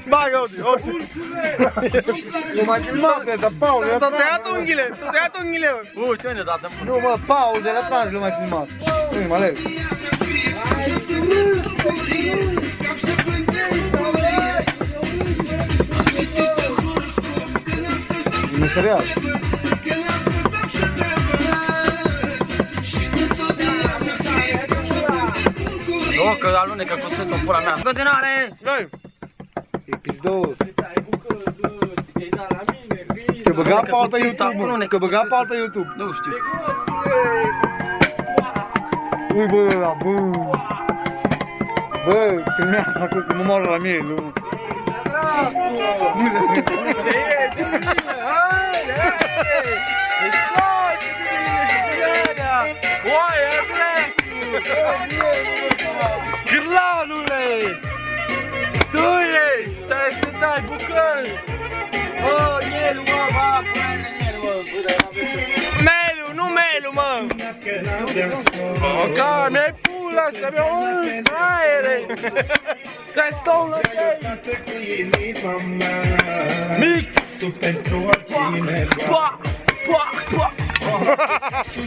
Bagă-o, Nu mai filmat ăsta, Paul, s-a tăiat unghiile, s-a tăiat unghiile, mă. Ce ne dată? Nu, mă, Paul, de la trans nu mai filmat. Nu, mă aleg. E serios. Nu, că alunecă cu sânul pula mea. Continuare! Noi. E pizdos. Că băga Paul pe YouTube, mă. Că băga Paul pe YouTube. Nu știu. Ui, bă, ăla, bă. Bă, când mi-a făcut, că mă moară la mie, nu. Cârlanule! Tu ești! Stai să dai bucări! Oh, Nelu, mă, va, pune Nelu, mă! Melu, nu Melu, mă. Ok, mi-ai pula asta, mi-o aere! Stai, stau la mic! Tu pentru oricine. Poa, poa, poa!